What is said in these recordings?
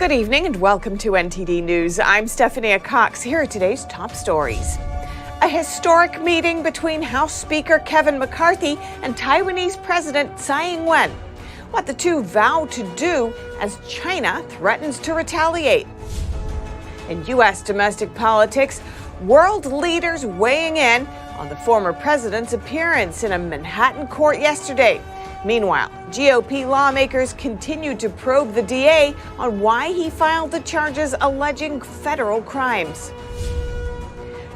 Good evening and welcome to NTD News. I'm Stefania Cox. Here are today's top stories. A historic meeting between House Speaker Kevin McCarthy and Taiwanese President Tsai Ing-wen. What the two vow to do as China threatens to retaliate. In U.S. domestic politics, world leaders weighing in on the former president's appearance in a Manhattan court yesterday. Meanwhile, GOP lawmakers continued to probe the DA on why he filed the charges alleging federal crimes.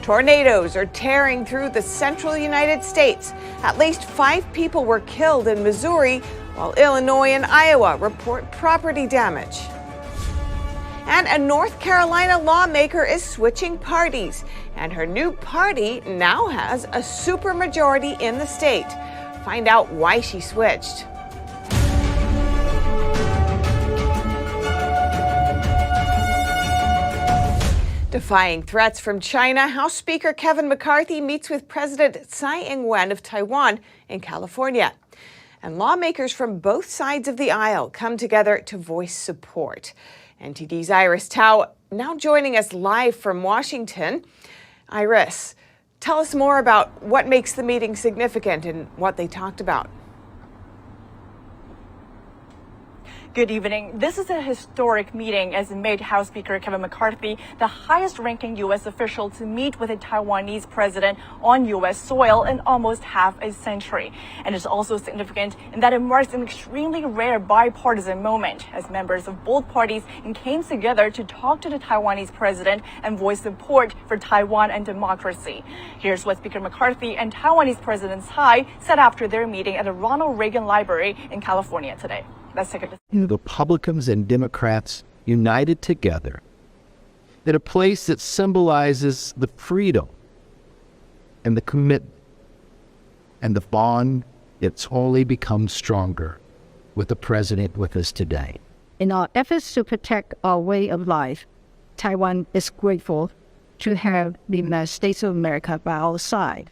Tornadoes are tearing through the central United States. At least 5 people were killed in Missouri, while Illinois and Iowa report property damage. And a North Carolina lawmaker is switching parties, and her new party now has a supermajority in the state. Find out why she switched. Defying threats from China, House Speaker Kevin McCarthy meets with President Tsai Ing-wen of Taiwan in California. And lawmakers from both sides of the aisle come together to voice support. NTD's Iris Tao now joining us live from Washington. Iris, tell us more about what makes the meeting significant and what they talked about. Good evening. This is a historic meeting as it made House Speaker Kevin McCarthy the highest-ranking U.S. official to meet with a Taiwanese president on U.S. soil in almost half a century. And it's also significant in that it marks an extremely rare bipartisan moment as members of both parties came together to talk to the Taiwanese president and voice support for Taiwan and democracy. Here's what Speaker McCarthy and Taiwanese President Tsai said after their meeting at the Ronald Reagan Library in California today. Let's take a listen. Republicans and Democrats united together in a place that symbolizes the freedom and the commitment and the bond that's only become stronger with the president with us today. In our efforts to protect our way of life, Taiwan is grateful to have the United States of America by our side.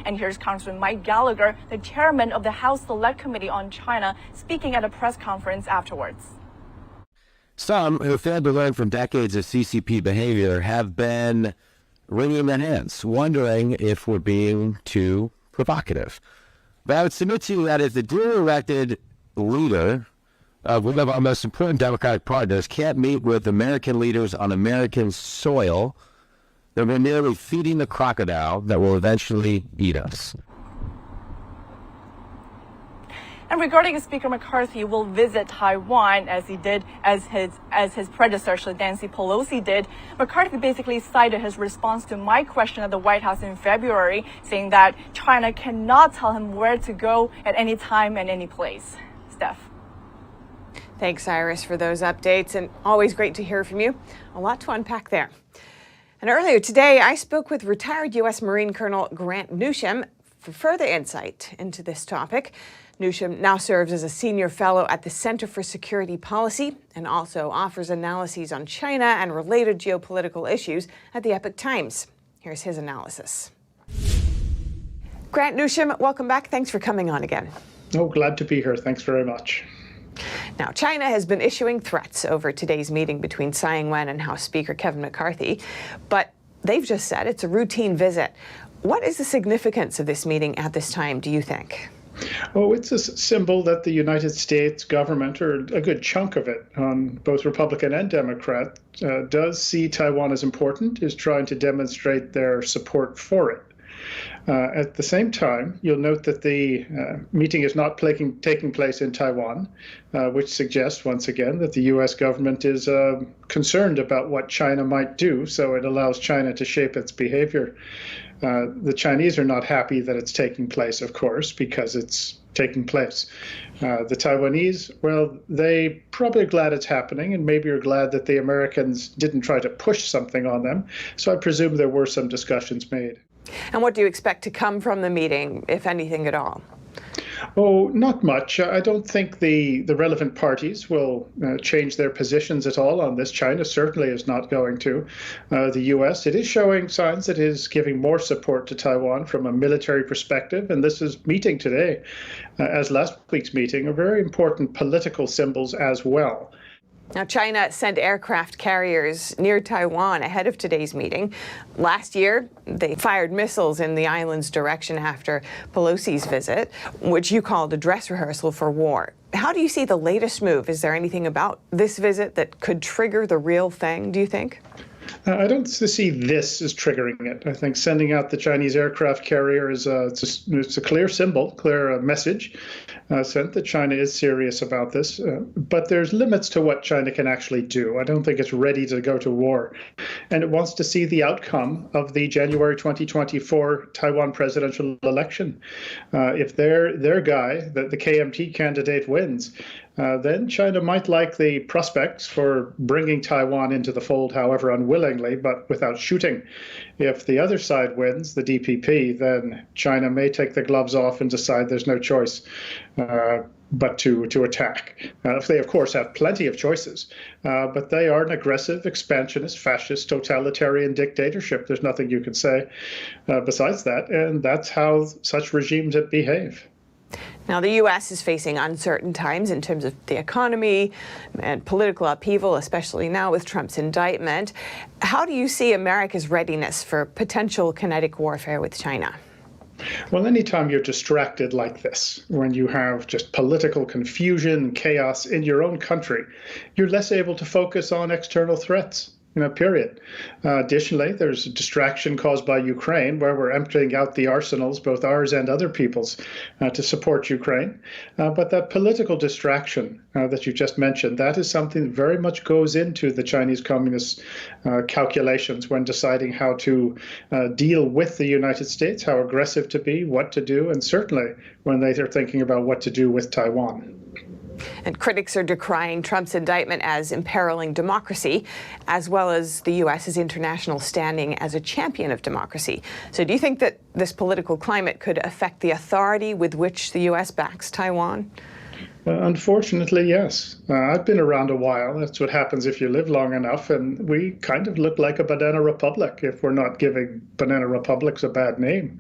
And here's Congressman Mike Gallagher, the chairman of the House Select Committee on China, speaking at a press conference afterwards. Some who failed to learn from decades of CCP behavior have been wringing their hands, wondering if we're being too provocative. But I would submit to you that if the duly elected leader of one of our most important Democratic partners can't meet with American leaders on American soil, then we're merely feeding the crocodile that will eventually eat us. And regarding Speaker McCarthy will visit Taiwan as his predecessor Nancy Pelosi did, McCarthy basically cited his response to my question at the White House in February, saying that China cannot tell him where to go at any time and any place. Steph. Thanks, Iris, for those updates, and always great to hear from you. A lot to unpack there. And earlier today, I spoke with retired U.S. Marine Colonel Grant Newsham for further insight into this topic. Newsham now serves as a senior fellow at the Center for Security Policy and also offers analyses on China and related geopolitical issues at the Epoch Times. Here's his analysis. Grant Newsham, welcome back. Thanks for coming on again. Oh, glad to be here. Thanks very much. Now, China has been issuing threats over today's meeting between Tsai Ing-wen and House Speaker Kevin McCarthy, but they've just said it's a routine visit. What is the significance of this meeting at this time, do you think? Oh, it's a symbol that the United States government, or a good chunk of it, on both Republican and Democrat, does see Taiwan as important, is trying to demonstrate their support for it. At the same time, you'll note that the meeting is not taking place in Taiwan, which suggests, once again, that the U.S. government is concerned about what China might do, so it allows China to shape its behavior. The Chinese are not happy that it's taking place, of course, because it's taking place. The Taiwanese, well, they probably are glad it's happening and maybe are glad that the Americans didn't try to push something on them. So I presume there were some discussions made. And what do you expect to come from the meeting, if anything at all? Oh, not much. I don't think the relevant parties will change their positions at all on this. China certainly is not going to. The U.S., it is showing signs that it is giving more support to Taiwan from a military perspective. And this is meeting today, as last week's meeting, are very important political symbols as well. Now, China sent aircraft carriers near Taiwan ahead of today's meeting. Last year, they fired missiles in the island's direction after Pelosi's visit, which you called a dress rehearsal for war. How do you see the latest move? Is there anything about this visit that could trigger the real thing, do you think? I don't see this as triggering it. I think sending out the Chinese aircraft carrier is it's a clear symbol, clear message sent that China is serious about this. But there's limits to what China can actually do. I don't think it's ready to go to war. And it wants to see the outcome of the January 2024 Taiwan presidential election. If their guy, the KMT candidate, wins, then China might like the prospects for bringing Taiwan into the fold, however unwillingly, but without shooting. If the other side wins, the DPP, then China may take the gloves off and decide there's no choice but to attack. If they, of course, have plenty of choices, but they are an aggressive, expansionist, fascist, totalitarian dictatorship. There's nothing you can say besides that, and that's how such regimes behave. Now, the U.S. is facing uncertain times in terms of the economy and political upheaval, especially now with Trump's indictment. How do you see America's readiness for potential kinetic warfare with China? Well, anytime you're distracted like this, when you have just political confusion and chaos in your own country, you're less able to focus on external threats. Period. Additionally, there's a distraction caused by Ukraine, where we're emptying out the arsenals, both ours and other people's, to support Ukraine. But that political distraction that you just mentioned, that is something that very much goes into the Chinese Communist calculations when deciding how to deal with the United States, how aggressive to be, what to do, and certainly when they are thinking about what to do with Taiwan. And critics are decrying Trump's indictment as imperiling democracy, as well as the U.S.'s international standing as a champion of democracy. So do you think that this political climate could affect the authority with which the U.S. backs Taiwan? Unfortunately, yes. I've been around a while. That's what happens if you live long enough. And we kind of look like a banana republic if we're not giving banana republics a bad name.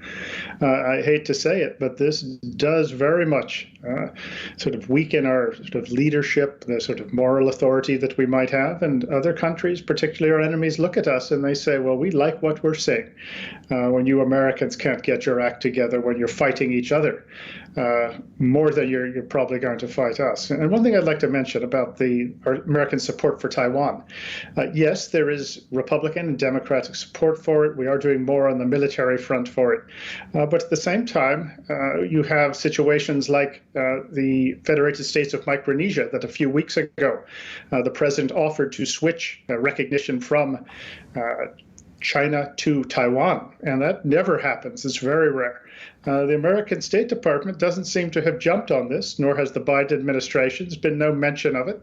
I hate to say it, but this does very much sort of weaken our sort of leadership, the sort of moral authority that we might have. And other countries, particularly our enemies, look at us and they say, well, we like what we're seeing. When you Americans can't get your act together, when you're fighting each other more than you're probably going to fight us. And one thing I'd like to mention about our American support for Taiwan. Yes, there is Republican and Democratic support for it. We are doing more on the military front for it. But at the same time, you have situations like the Federated States of Micronesia that a few weeks ago, the president offered to switch recognition from China to Taiwan, and that never happens. It's very rare. The American State Department doesn't seem to have jumped on this, nor has the Biden administration. There's been no mention of it.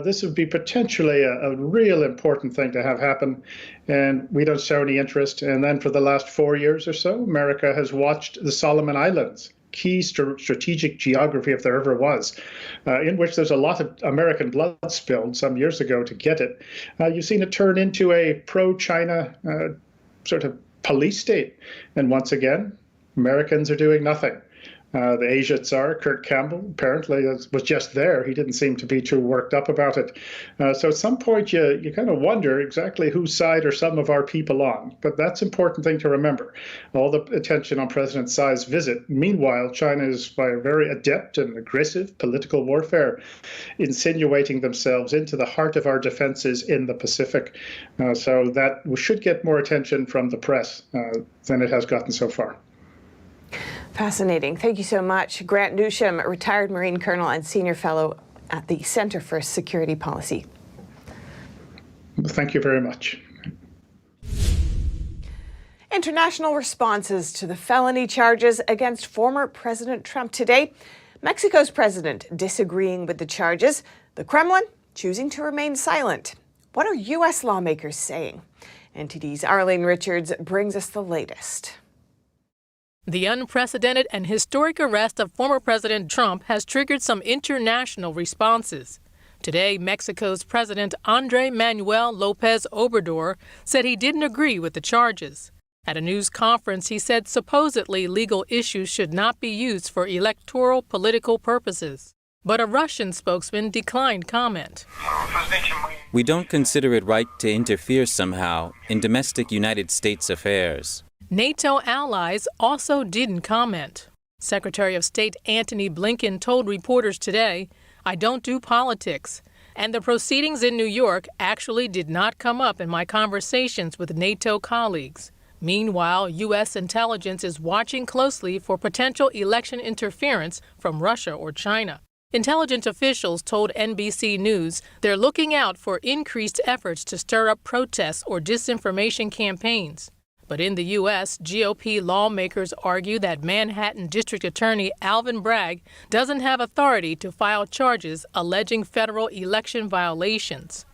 This would be potentially a real important thing to have happen, and we don't show any interest. And then for the last 4 years or so, America has watched the Solomon Islands, key strategic geography if there ever was, in which there's a lot of American blood spilled some years ago to get it. You've seen it turn into a pro-China sort of police state. And once again, Americans are doing nothing. The Asia Tsar, Kurt Campbell, apparently was just there. He didn't seem to be too worked up about it. So at some point, you kind of wonder exactly whose side are some of our people on. But that's an important thing to remember. All the attention on President Tsai's visit. Meanwhile, China is, by a very adept and aggressive political warfare, insinuating themselves into the heart of our defenses in the Pacific. So that should get more attention from the press than it has gotten so far. Fascinating. Thank you so much. Grant Newsham, retired Marine Colonel and Senior Fellow at the Center for Security Policy. Thank you very much. International responses to the felony charges against former President Trump today. Mexico's president disagreeing with the charges. The Kremlin choosing to remain silent. What are U.S. lawmakers saying? NTD's Arlene Richards brings us the latest. The unprecedented and historic arrest of former President Trump has triggered some international responses. Today, Mexico's President Manuel López Obrador said he didn't agree with the charges. At a news conference, he said supposedly legal issues should not be used for electoral political purposes. but a Russian spokesman declined comment. We don't consider it right to interfere somehow in domestic United States affairs. NATO allies also didn't comment. Secretary of State Antony Blinken told reporters today, "I don't do politics, and the proceedings in New York actually did not come up in my conversations with NATO colleagues." Meanwhile, U.S. intelligence is watching closely for potential election interference from Russia or China. Intelligence officials told NBC News they're looking out for increased efforts to stir up protests or disinformation campaigns. But in the U.S., GOP lawmakers argue that Manhattan District Attorney Alvin Bragg doesn't have authority to file charges alleging federal election violations.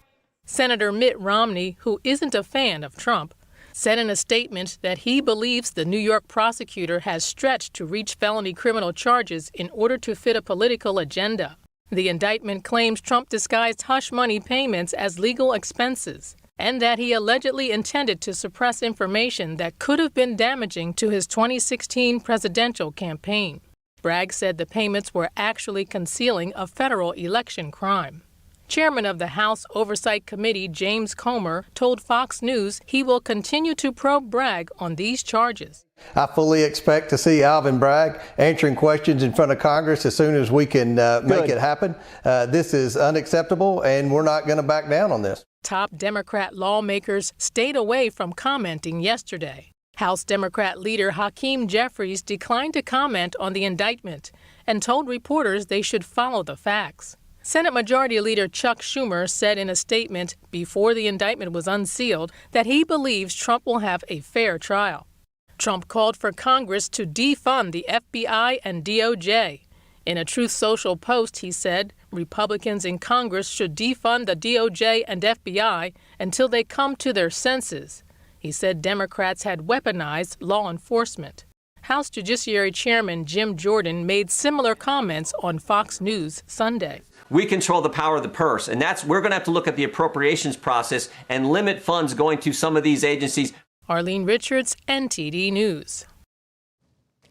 Senator Mitt Romney, who isn't a fan of Trump, said in a statement that he believes the New York prosecutor has stretched to reach felony criminal charges in order to fit a political agenda. The indictment claims Trump disguised hush money payments as legal expenses, and that he allegedly intended to suppress information that could have been damaging to his 2016 presidential campaign. Bragg said the payments were actually concealing a federal election crime. Chairman of the House Oversight Committee, James Comer, told Fox News he will continue to probe Bragg on these charges. I fully expect to see Alvin Bragg answering questions in front of Congress as soon as we can make it happen. This is unacceptable, and we're not going to back down on this. Top Democrat lawmakers stayed away from commenting yesterday. House Democrat leader Hakeem Jeffries declined to comment on the indictment and told reporters they should follow the facts. Senate Majority Leader Chuck Schumer said in a statement before the indictment was unsealed that he believes Trump will have a fair trial. Trump called for Congress to defund the FBI and DOJ. In a Truth Social post, he said Republicans in Congress should defund the DOJ and FBI until they come to their senses. He said Democrats had weaponized law enforcement. House Judiciary Chairman Jim Jordan made similar comments on Fox News Sunday. We control the power of the purse, and we're going to have to look at the appropriations process and limit funds going to some of these agencies. Arlene Richards, NTD News.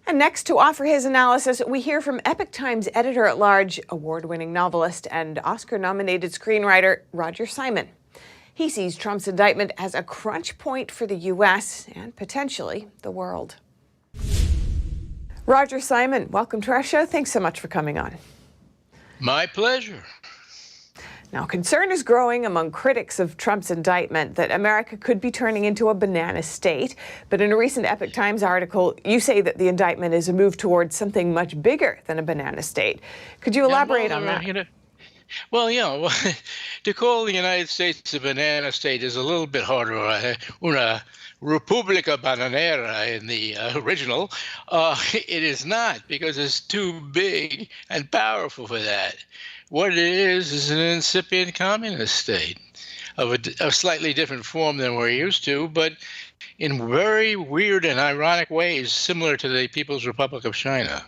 And next to offer his analysis, we hear from Epoch Times editor-at-large, award-winning novelist and Oscar-nominated screenwriter Roger Simon. He sees Trump's indictment as a crunch point for the U.S. and potentially the world. Roger Simon, welcome to our show. Thanks so much for coming on. My pleasure. Now, concern is growing among critics of Trump's indictment that America could be turning into a banana state. But in a recent Epoch Times article, you say that the indictment is a move towards something much bigger than a banana state. Could you elaborate on that? To call the United States a banana state is a little bit harder. Una República Bananera in the original. It is not, because it's too big and powerful for that. What it is an incipient communist state of a slightly different form than we're used to, but in very weird and ironic ways similar to the People's Republic of China.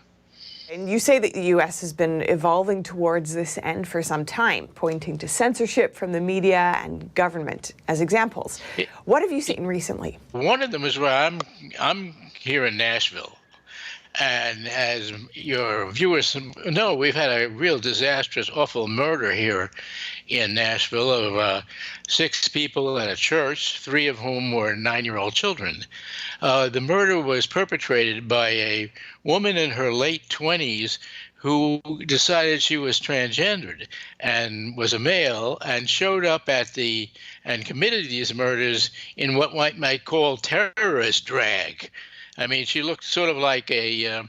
And you say that the U.S. has been evolving towards this end for some time, pointing to censorship from the media and government as examples. What have you seen recently? One of them is where I'm here in Nashville. And as your viewers know, we've had a real disastrous, awful murder here in Nashville of 6 people in a church, 3 of whom were 9-year-old children. The murder was perpetrated by a woman in her late 20s who decided she was transgendered and was a male and showed up and committed these murders in what one might call terrorist drag. I mean, she looked sort of like a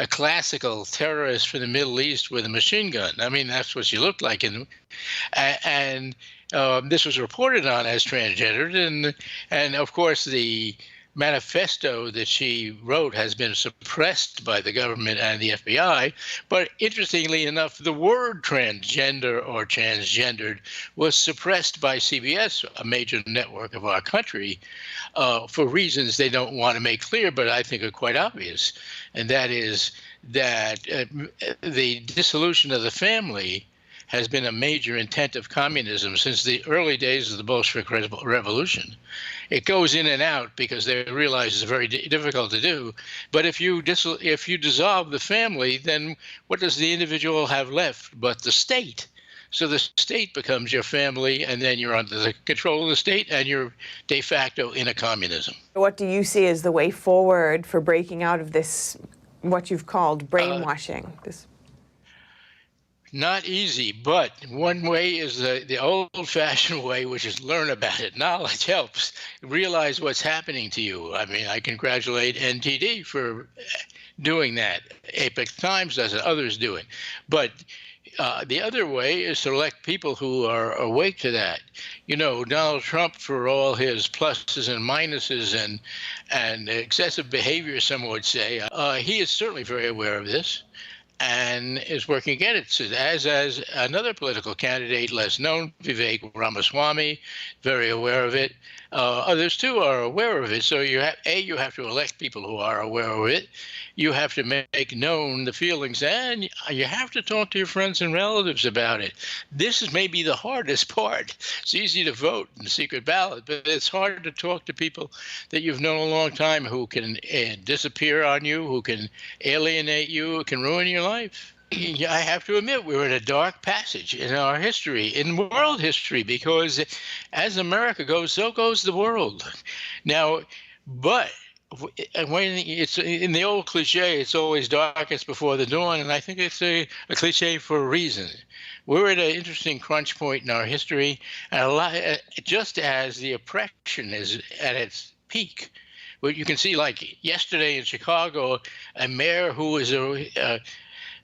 classical terrorist from the Middle East with a machine gun. I mean, that's what she looked like. And this was reported on as transgendered. And of course, the manifesto that she wrote has been suppressed by the government and the FBI. But interestingly enough, the word transgender or transgendered was suppressed by CBS, a major network of our country, for reasons they don't want to make clear, but I think are quite obvious. And that is that the dissolution of the family has been a major intent of communism since the early days of the Bolshevik Revolution. It goes in and out because they realize it's very difficult to do. But if you dissolve the family, then what does the individual have left but the state? So the state becomes your family, and then you're under the control of the state, and you're de facto in a communism. What do you see as the way forward for breaking out of this, what you've called brainwashing? Not easy, but one way is the old-fashioned way, which is learn about it. Knowledge helps. Realize what's happening to you. I mean, I congratulate NTD for doing that. Epoch Times does it. Others do it. But the other way is to elect people who are awake to that. You know, Donald Trump, for all his pluses and minuses and excessive behavior, some would say, he is certainly very aware of this and is working against it, as another political candidate, less known, Vivek Ramaswamy, very aware of it. Others, too, are aware of it. So you have to elect people who are aware of it. You have to make known the feelings, and you have to talk to your friends and relatives about it. This is maybe the hardest part. It's easy to vote in the secret ballot, but it's hard to talk to people that you've known a long time who can disappear on you, who can alienate you, who can ruin your life. I have to admit, we're in a dark passage in our history, in world history, because as America goes, so goes the world. Now, but when it's in the old cliche, it's always darkest before the dawn, and I think it's a cliche for a reason. We're at an interesting crunch point in our history, and just as the oppression is at its peak. Well, you can see, like yesterday in Chicago, a mayor who was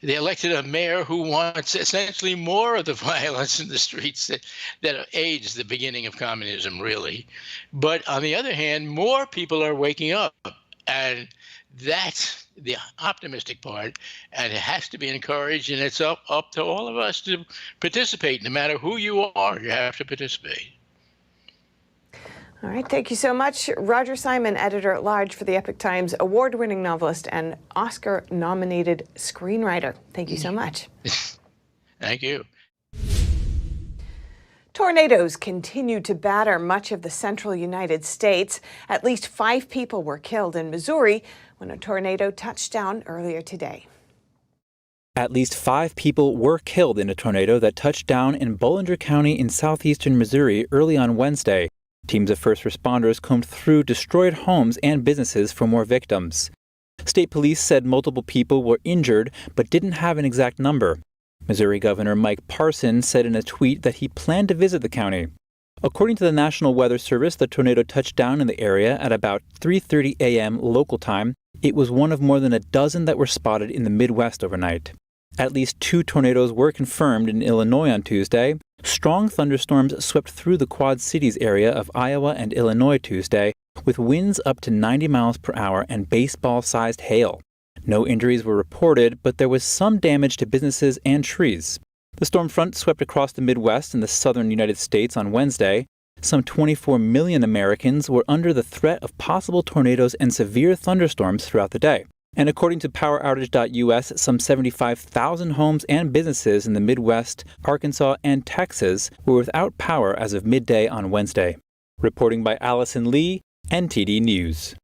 they elected a mayor who wants essentially more of the violence in the streets that aids the beginning of communism, really. But on the other hand, more people are waking up, and that's the optimistic part, and it has to be encouraged, and it's up to all of us to participate. No matter who you are, you have to participate. All right, thank you so much. Roger Simon, editor-at-large for the Epoch Times, award-winning novelist and Oscar-nominated screenwriter. Thank you so much. Thank you. Tornadoes continue to batter much of the central United States. At least 5 people were killed in Missouri when a tornado touched down earlier today. At least 5 people were killed in a tornado that touched down in Bollinger County in southeastern Missouri early on Wednesday. Teams of first responders combed through destroyed homes and businesses for more victims. State police said multiple people were injured but didn't have an exact number. Missouri Governor Mike Parson said in a tweet that he planned to visit the county. According to the National Weather Service, the tornado touched down in the area at about 3:30 a.m. local time. It was one of more than a dozen that were spotted in the Midwest overnight. At least 2 tornadoes were confirmed in Illinois on Tuesday. Strong thunderstorms swept through the Quad Cities area of Iowa and Illinois Tuesday, with winds up to 90 miles per hour and baseball-sized hail. No injuries were reported, but there was some damage to businesses and trees. The storm front swept across the Midwest and the southern United States on Wednesday. Some 24 million Americans were under the threat of possible tornadoes and severe thunderstorms throughout the day. And according to PowerOutage.us, some 75,000 homes and businesses in the Midwest, Arkansas, and Texas were without power as of midday on Wednesday. Reporting by Allison Lee, NTD News.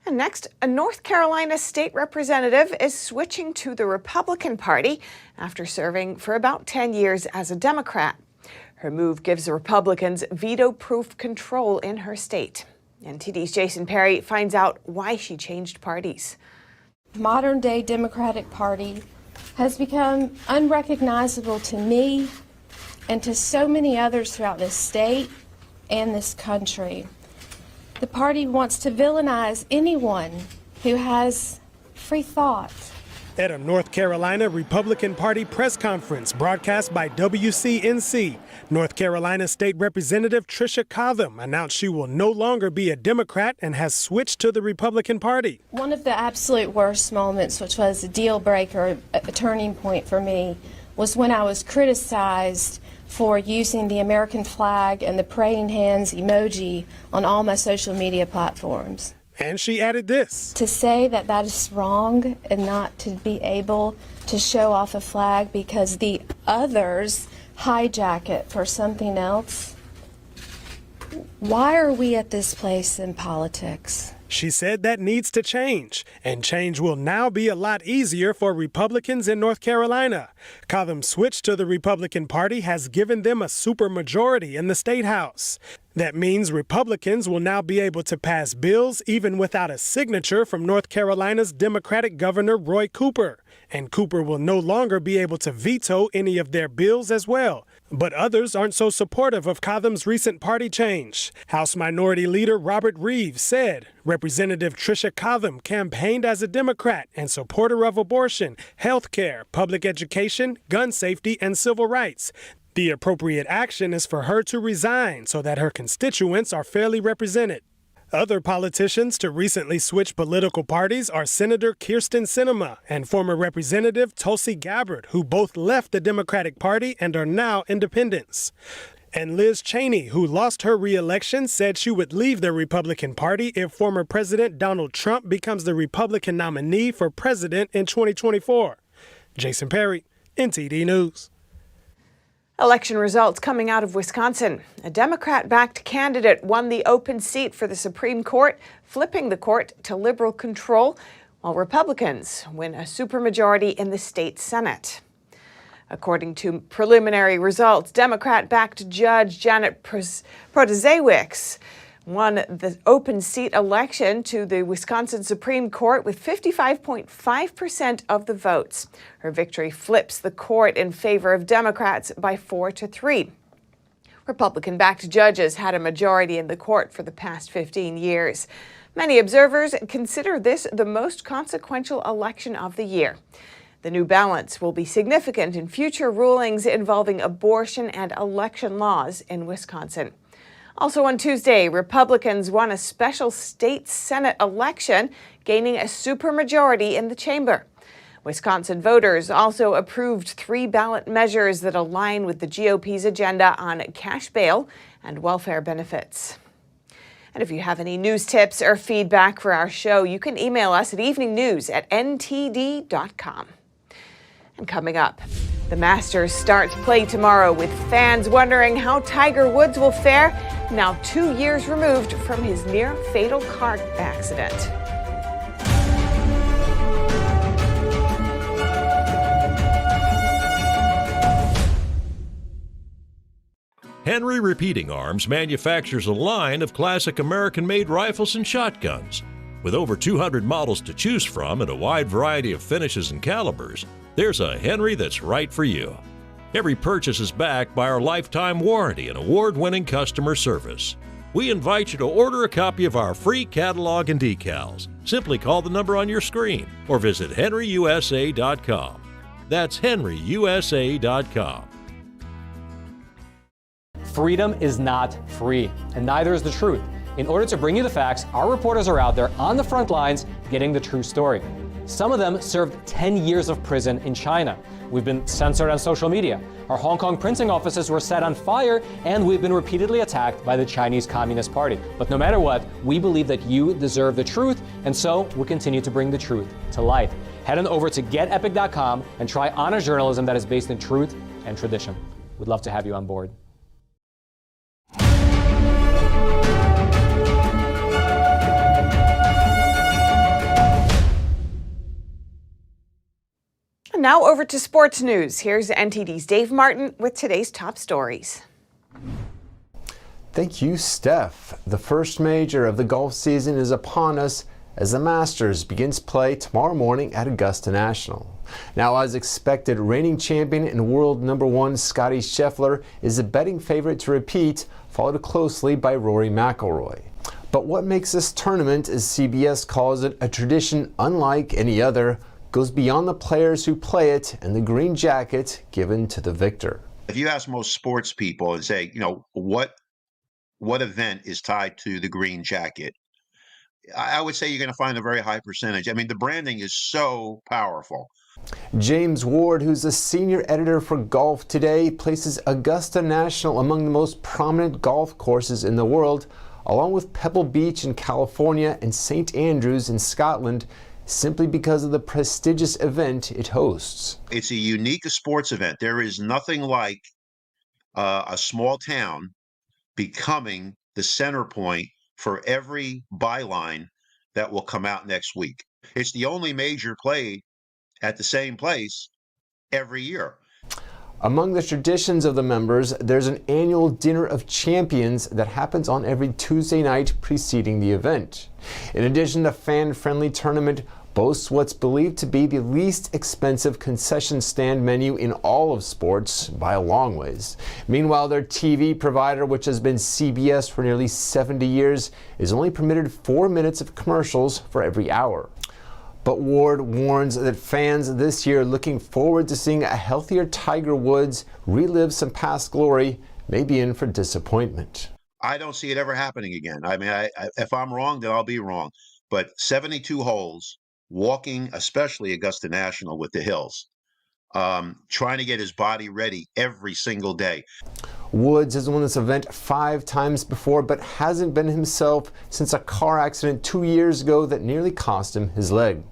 And next, a North Carolina state representative is switching to the Republican Party after serving for about 10 years as a Democrat. Her move gives the Republicans veto-proof control in her state. NTD's Jason Perry finds out why she changed parties. The modern-day Democratic Party has become unrecognizable to me and to so many others throughout this state and this country. The party wants to villainize anyone who has free thought. At a North Carolina Republican Party press conference broadcast by WCNC, North Carolina State Representative Tricia Cotham announced she will no longer be a Democrat and has switched to the Republican Party. One of the absolute worst moments, which was a deal breaker, a turning point for me, was when I was criticized for using the American flag and the praying hands emoji on all my social media platforms. And she added this. To say that that is wrong and not to be able to show off a flag because the others hijack it for something else. Why are we at this place in politics? She said that needs to change, and change will now be a lot easier for Republicans in North Carolina. Cotham's switch to the Republican Party has given them a supermajority in the State House. That means Republicans will now be able to pass bills even without a signature from North Carolina's Democratic Governor Roy Cooper. And Cooper will no longer be able to veto any of their bills as well. But others aren't so supportive of Cotham's recent party change. House Minority Leader Robert Reeves said Representative Tricia Cotham campaigned as a Democrat and supporter of abortion, health care, public education, gun safety, and civil rights. The appropriate action is for her to resign so that her constituents are fairly represented. Other politicians to recently switch political parties are Senator Kyrsten Sinema and former Representative Tulsi Gabbard, who both left the Democratic Party and are now independents. And Liz Cheney, who lost her re-election, said she would leave the Republican Party if former President Donald Trump becomes the Republican nominee for president in 2024. Jason Perry, NTD News. Election results coming out of Wisconsin. A Democrat-backed candidate won the open seat for the Supreme Court, flipping the court to liberal control, while Republicans win a supermajority in the state Senate. According to preliminary results, Democrat-backed Judge Janet Protasiewicz won the open seat election to the Wisconsin Supreme Court with 55.5% of the votes. Her victory flips the court in favor of Democrats by 4-3. Republican-backed judges had a majority in the court for the past 15 years. Many observers consider this the most consequential election of the year. The new balance will be significant in future rulings involving abortion and election laws in Wisconsin. Also on Tuesday, Republicans won a special state Senate election, gaining a supermajority in the chamber. Wisconsin voters also approved 3 ballot measures that align with the GOP's agenda on cash bail and welfare benefits. And if you have any news tips or feedback for our show, you can email us at eveningnews@ntd.com. And coming up, the Masters starts play tomorrow with fans wondering how Tiger Woods will fare now 2 years removed from his near-fatal car accident. Henry Repeating Arms manufactures a line of classic American-made rifles and shotguns. With over 200 models to choose from and a wide variety of finishes and calibers, there's a Henry that's right for you. Every purchase is backed by our lifetime warranty and award-winning customer service. We invite you to order a copy of our free catalog and decals. Simply call the number on your screen or visit henryusa.com. That's henryusa.com. Freedom is not free, and neither is the truth. In order to bring you the facts, our reporters are out there on the front lines getting the true story. Some of them served 10 years of prison in China. We've been censored on social media. Our Hong Kong printing offices were set on fire, and we've been repeatedly attacked by the Chinese Communist Party. But no matter what, we believe that you deserve the truth, and so we'll continue to bring the truth to light. Head on over to getepic.com and try honest journalism that is based in truth and tradition. We'd love to have you on board. Now over to sports news. Here's NTD's Dave Martin with today's top stories. Thank you, Steph. The first major of the golf season is upon us as the Masters begins play tomorrow morning at Augusta National. Now, as expected, reigning champion and world #1 Scottie Scheffler is a betting favorite to repeat, followed closely by Rory McIlroy. But what makes this tournament, as CBS calls it, a tradition unlike any other, goes beyond the players who play it and the green jacket given to the victor. If you ask most sports people and say, what event is tied to the green jacket, I would say you're going to find a very high percentage. I mean, the branding is so powerful. James Ward, who's a senior editor for Golf Today, places Augusta National among the most prominent golf courses in the world, along with Pebble Beach in California and St. Andrews in Scotland, simply because of the prestigious event it hosts. It's a unique sports event. There is nothing like a small town becoming the center point for every byline that will come out next week. It's the only major played at the same place every year. Among the traditions of the members, there's an annual Dinner of Champions that happens on every Tuesday night preceding the event. In addition, the fan-friendly tournament boasts what's believed to be the least expensive concession stand menu in all of sports by a long ways. Meanwhile, their TV provider, which has been CBS for nearly 70 years, is only permitted 4 minutes of commercials for every hour. But Ward warns that fans this year looking forward to seeing a healthier Tiger Woods relive some past glory may be in for disappointment. I don't see it ever happening again. I mean, if I'm wrong, then I'll be wrong. But 72 holes, walking, especially Augusta National with the hills, trying to get his body ready every single day. Woods has won this event 5 times before, but hasn't been himself since a car accident 2 years ago that nearly cost him his leg.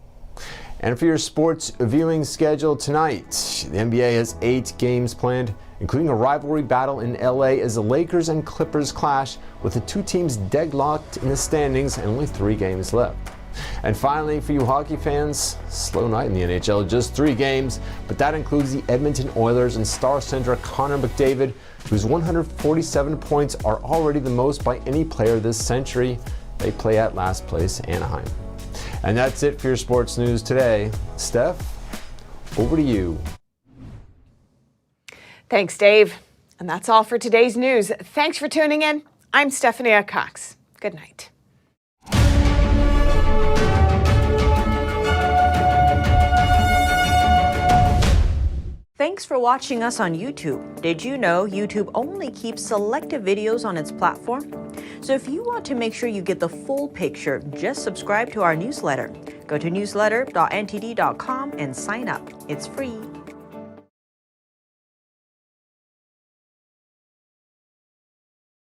And for your sports viewing schedule tonight, the NBA has 8 games planned, including a rivalry battle in LA as the Lakers and Clippers clash, with the 2 teams deadlocked in the standings and only 3 games left. And finally, for you hockey fans, slow night in the NHL, just 3 games, but that includes the Edmonton Oilers and star center Connor McDavid, whose 147 points are already the most by any player this century. They play at last place Anaheim. And that's it for your sports news today. Steph, over to you. Thanks, Dave. And that's all for today's news. Thanks for tuning in. I'm Stefania Cox. Good night. Thanks for watching us on YouTube. Did you know YouTube only keeps selective videos on its platform? So if you want to make sure you get the full picture, just subscribe to our newsletter. Go to newsletter.ntd.com and sign up. It's free.